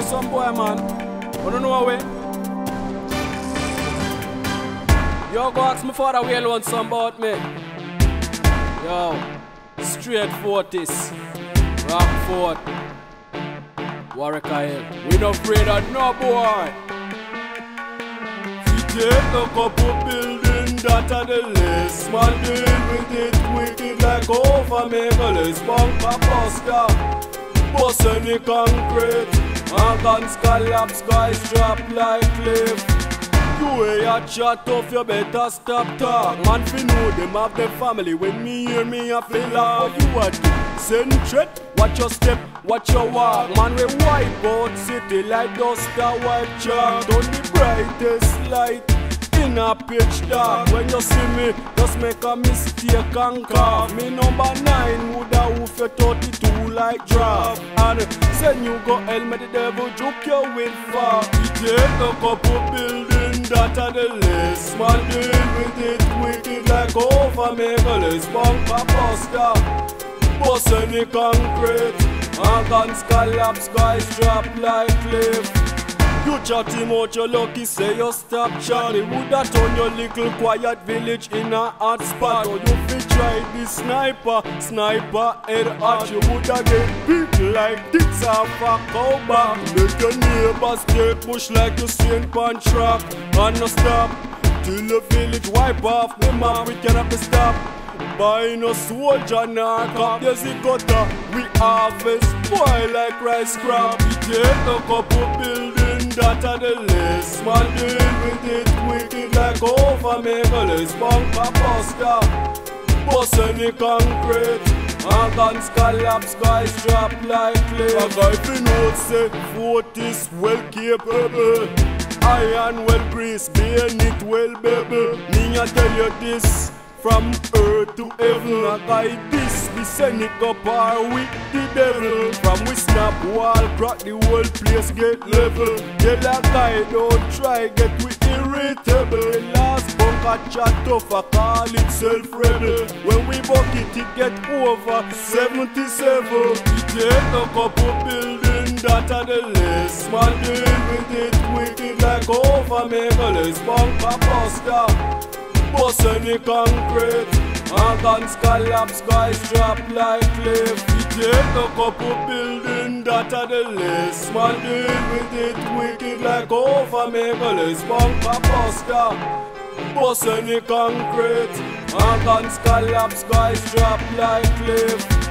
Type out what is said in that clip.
some boy, man. I don't know way. Yo, go ask my father where he wants some about me. Yo, straight 40s, Rockford, Warwick Hill. We not afraid of no boy. Take a couple building that are the list. Man deal with it wicked like over Megalist. Bunker buster, bust any concrete. And guns collapse, guys drop like cliff. You way a chat off, you better stop talk. Man fi know them have them family. When me hear me I feel like you are do. Send threat, watch your step, watch your walk. Man we wipe out city like dust that white chalk. Don't the brightest light in a pitch dark. When you see me, just make a mistake and cough. Me number 9 woulda woof your 32 like draft. And send you go hell, me the devil juke you with far. Take a couple building that are the list. Man deal with it wicked like over Megalist. Bunker buster, bust any concrete. And guns collapse, guys drop like cliff. You chat him out, you lucky, say you stop chat. He woulda turn your little quiet village in a hot spot. Or you fi try this sniper head hot. You woulda get beat like dicks off a cow back. Make your neighbors take push like you seen pan track. And no stop, till the village wipe off the map, we cannot be stopped. By no soldier nor cop, there's the gutter, we harvest boy like rice crop. We take a couple building that are the list. Man deal with it wicked like over Megalist. Bunker buster, bust any concrete. And guns collapse, guys drop like cliff. A guy fi know say 40s well capable. Iron well greased, bayonet well baby. Me a tell you this, from earth to heaven, a guy this, we send it go par with the devil. From we snap wall, crack the whole place get level. Tell a guy don't try, get we irritable. The last bunker chat tough, I call itself rebel. When we bucket it get over 77. We take a couple building that are the list. Man deal with it wicked like over Megalist. Bunker buster, bust any concrete. And guns collapse, guys drop like cliff. We take a couple building that are the list. Man deal with it wicked like over Megalist. Bunker buster, bust any concrete. And guns collapse, guys drop like cliff.